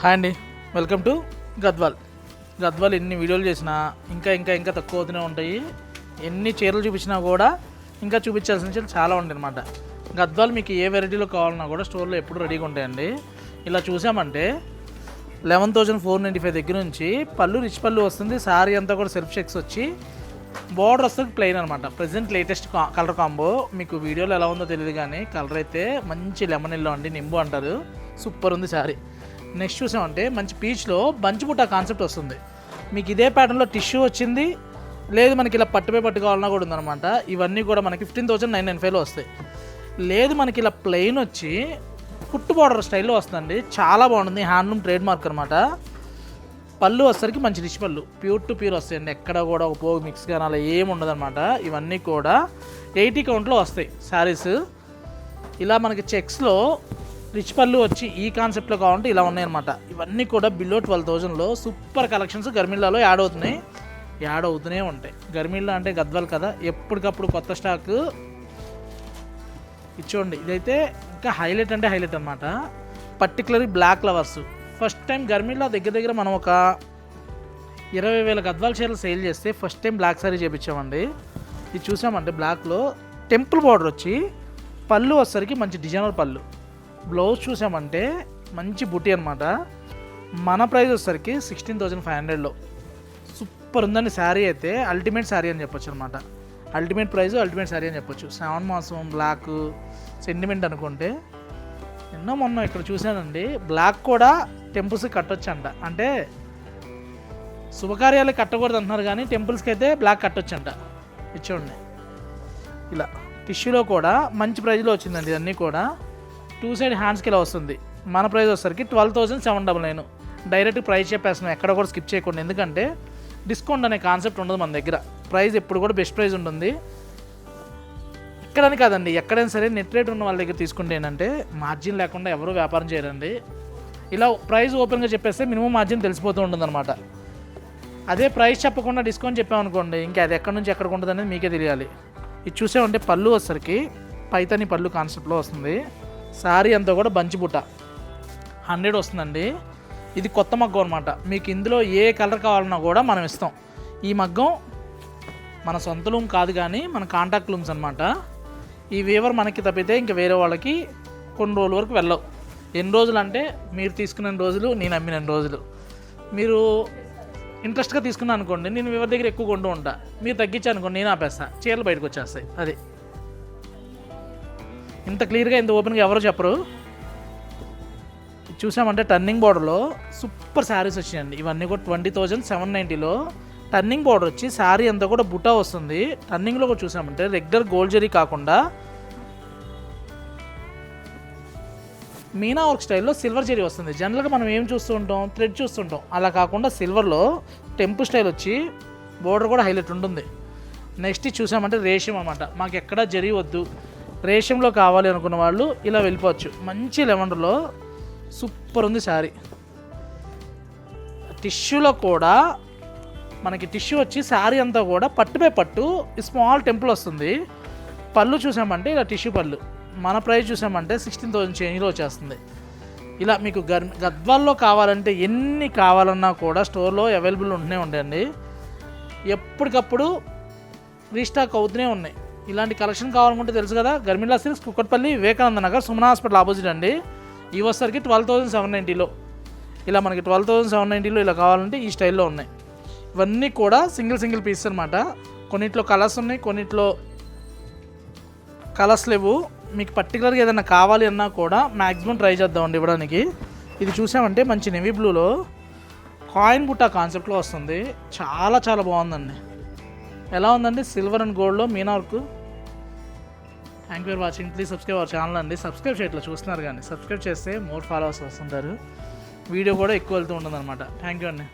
Hi అండి, welcome to Gadwal. ఎన్ని వీడియోలు చేసినా ఇంకా తక్కువ అవుతూనే ఉంటాయి. ఎన్ని చీరలు చూపించినా కూడా ఇంకా చూపించాల్సిన చీరలు చాలా ఉంటాయి అన్నమాట. గద్వాల్ మీకు ఏ వెరైటీలో కావాలన్నా కూడా స్టోర్లో ఎప్పుడు రెడీగా ఉంటాయండి. ఇలా చూసామంటే 11,495 దగ్గర నుంచి పళ్ళు రిచ్ పళ్ళు వస్తుంది. శారీ అంతా కూడా సెల్ఫ్ చెక్స్ వచ్చి బార్డర్ వస్తుంది ప్లెయిన్ అనమాట. Present latest colour combo. మీకు వీడియోలో ఎలా ఉందో తెలియదు కానీ కలర్ అయితే మంచి లెమన్ ఎల్లో అండి, నింబు అంటారు. సూపర్ ఉంది శారీ. నెక్స్ట్ చూసామంటే మంచి పీచ్లో బంచి బుట్ట కాన్సెప్ట్ వస్తుంది. మీకు ఇదే ప్యాటర్న్లో టిష్యూ వచ్చింది, లేదు మనకి ఇలా పట్టుపై పట్టు కావాలన్నా కూడా ఉందన్నమాట. ఇవన్నీ కూడా మనకి 15,995లో వస్తాయి. లేదు మనకి ఇలా ప్లెయిన్ వచ్చి కుట్టు బార్డర్ స్టైల్లో వస్తుందండి, చాలా బాగుంటుంది. హ్యాండ్లూమ్ ట్రేడ్ మార్క్ అనమాట. పళ్ళు వచ్చేసరికి మంచి రిచ్ పళ్ళు, ప్యూర్ టు ప్యూర్ వస్తాయండి. ఎక్కడ కూడా ఒక పోగు మిక్స్ కానీ అలా ఏమి ఉండదు అనమాట. ఇవన్నీ కూడా 80 కౌంట్లో వస్తాయి శారీస్. ఇలా మనకి చెక్స్లో రిచ్ పళ్ళు వచ్చి ఈ కాన్సెప్ట్లో కావాలంటే ఇలా ఉన్నాయన్నమాట. ఇవన్నీ కూడా బిలో 12,000లో సూపర్ కలెక్షన్స్ గర్మిల్లాలో యాడ్ అవుతూనే ఉంటాయి. గర్మిల్లా అంటే గద్వాల్ కదా, ఎప్పటికప్పుడు కొత్త స్టాక్ ఇచ్చోండి. ఇదైతే ఇంకా హైలైట్ అంటే హైలైట్ అనమాట. Particularly black lovers first time గర్మిల్లా దగ్గర మనం ఒక 20,000 గద్వాల్ చీరలు సేల్ చేస్తే ఫస్ట్ టైం బ్లాక్ సారీ చేయించామండి. ఇది చూసామంటే బ్లాక్లో టెంపుల్ బార్డర్ వచ్చి పళ్ళు వచ్చేసరికి మంచి డిజైనర్ పళ్ళు. బ్లౌజ్ చూసామంటే మంచి బుటీ అనమాట. మన ప్రైస్ వచ్చేసరికి 16,500లో సూపర్ ఉందండి. శారీ అయితే అల్టిమేట్ శారీ అని చెప్పొచ్చు అనమాట. అల్టిమేట్ ప్రైస్ అల్టిమేట్ శారీ అని చెప్పొచ్చు. శ్రావణ మాసం బ్లాక్ సెంటిమెంట్ అనుకుంటే మొన్న ఇక్కడ చూశానండి, బ్లాక్ కూడా టెంపుల్స్కి కట్టొచ్చు అంట. అంటే శుభకార్యాలకు కట్టకూడదు అంటున్నారు కానీ టెంపుల్స్కి అయితే బ్లాక్ కట్టొచ్చు అంట. ఇచ్చోండి ఇలా టిష్యూలో కూడా మంచి ప్రైజ్లో వచ్చిందండి. ఇవన్నీ కూడా 2 సైడ్ హ్యాండ్స్కి ఇలా వస్తుంది. మన ప్రైస్ వచ్చేసరికి 12,799. డైరెక్ట్ ప్రైస్ చెప్పేస్తున్నాం, ఎక్కడ కూడా స్కిప్ చేయకుండా. ఎందుకంటే డిస్కౌంట్ అనే కాన్సెప్ట్ ఉండదు మన దగ్గర. ప్రైస్ ఎప్పుడు కూడా బెస్ట్ ప్రైస్ ఉంటుంది. ఇక్కడని కాదండి, ఎక్కడైనా సరే నెట్ రేట్ ఉన్న వాళ్ళ దగ్గర తీసుకుంటే ఏంటంటే మార్జిన్ లేకుండా ఎవరూ వ్యాపారం చేయరండి. ఇలా ప్రైస్ ఓపెన్గా చెప్పేస్తే మినిమం మార్జిన్ తెలిసిపోతూ ఉంటుందన్నమాట. అదే ప్రైస్ చెప్పకుండా డిస్కౌంట్ చెప్పామనుకోండి, ఇంకా అది ఎక్కడి నుంచి ఎక్కడికి ఉంటుంది అనేది మీకే తెలియాలి. ఇది చూసామంటే పళ్ళు వచ్చేసరికి పైతని పళ్ళు కాన్సెప్ట్లో వస్తుంది. శారీ అంతా కూడా బంచి బుట్ట 100 వస్తుందండి. ఇది కొత్త మగ్గం అనమాట. మీకు ఇందులో ఏ కలర్ కావాలన్నా కూడా మనం ఇస్తాం. ఈ మగ్గం మన సొంత లూమ్ కాదు కానీ మన కాంటాక్ట్ లూమ్స్ అనమాట. ఈ వీవర్ మనకి తప్పితే ఇంకా వేరే వాళ్ళకి కొన్ని రోజుల వరకు వెళ్ళవు. ఎన్ని రోజులు అంటే మీరు తీసుకున్న రోజులు, నేను అమ్మిన రోజులు. మీరు ఇంట్రెస్ట్గా తీసుకున్నాను అనుకోండి, నేను వీవర్ దగ్గర ఎక్కువ కొంటూ ఉంటా. మీరు తగ్గించానుకోండి, నేను ఆపేస్తా, చీరలు బయటకు వచ్చేస్తాయి. అది ఇంత క్లియర్గా ఇంత ఓపెన్గా ఎవరో చెప్పరు. చూసామంటే టర్నింగ్ బార్డర్లో సూపర్ శారీస్ వచ్చాయండి. ఇవన్నీ కూడా 20,790లో టర్నింగ్ బార్డర్ వచ్చి శారీ అంతా కూడా బుటా వస్తుంది. టర్నింగ్లో కూడా చూసామంటే రెగ్యులర్ గోల్డ్ జరీ కాకుండా మీనా వర్క్ స్టైల్లో సిల్వర్ జరీ వస్తుంది. జనరల్గా మనం ఏం చూస్తూ ఉంటాం, థ్రెడ్ చూస్తుంటాం. అలా కాకుండా సిల్వర్లో టెంపుల్ స్టైల్ వచ్చి బోర్డర్ కూడా హైలైట్ ఉంటుంది. నెక్స్ట్ చూసామంటే రేషం అన్నమాట. మాకు ఎక్కడా జరీ వద్దు, రేషంలో కావాలి అనుకున్న వాళ్ళు ఇలా వెళ్ళిపోవచ్చు. మంచి లెవెండర్లో సూపర్ ఉంది శారీ. టిష్యూలో కూడా మనకి టిష్యూ వచ్చి శారీ అంతా కూడా పట్టుపై పట్టు స్మాల్ టెంపుల్ వస్తుంది. పళ్ళు చూసామంటే ఇలా టిష్యూ పళ్ళు. మన ప్రైస్ చూసామంటే 16,000 చేంజ్లో వచ్చేస్తుంది. ఇలా మీకు గద్వాల్లో కావాలంటే ఎన్ని కావాలన్నా కూడా స్టోర్లో అవైలబుల్ ఉంటూనే ఉంటాయండి. ఎప్పటికప్పుడు రీస్టాక్ అవుతూనే ఉన్నాయి. ఇలాంటి కలెక్షన్ కావాలనుకుంటే తెలుసు కదా, గర్మిల్లా silks, Kukatpally, Vivekananda Nagar, Sumana hospital opposite అండి. ఈ వచ్చేసరికి 12,790లో. ఇలా మనకి 12,790లో ఇలా కావాలంటే ఈ స్టైల్లో ఉన్నాయి. ఇవన్నీ కూడా సింగిల్ పీస్ అనమాట. కొన్నిట్లో కలర్స్ ఉన్నాయి, కొన్నిట్లో కలర్స్ లేవు. మీకు పర్టికులర్గా ఏదైనా కావాలి అన్నా కూడా మ్యాక్సిమం ట్రై చేద్దామండి ఇవ్వడానికి. ఇది చూసామంటే మంచి నెవీ బ్లూలో కాయిన్ బుట్టా కాన్సెప్ట్లో వస్తుంది. చాలా బాగుందండి. ఎలా ఉందండి, సిల్వర్ అండ్ గోల్డ్లో Meena work. Thank you for watching. Please subscribe our channel అండి. సబ్స్క్రైబ్ చేయట్లా చూస్తున్నారు కానీ సబ్స్క్రైబ్ చేస్తే మోర్ ఫాలోవర్స్ వస్తుంటారు. వీడియో కూడా ఎక్కువ వెళ్తూ ఉంటుంది అనమాట. థ్యాంక్ యూ అండి.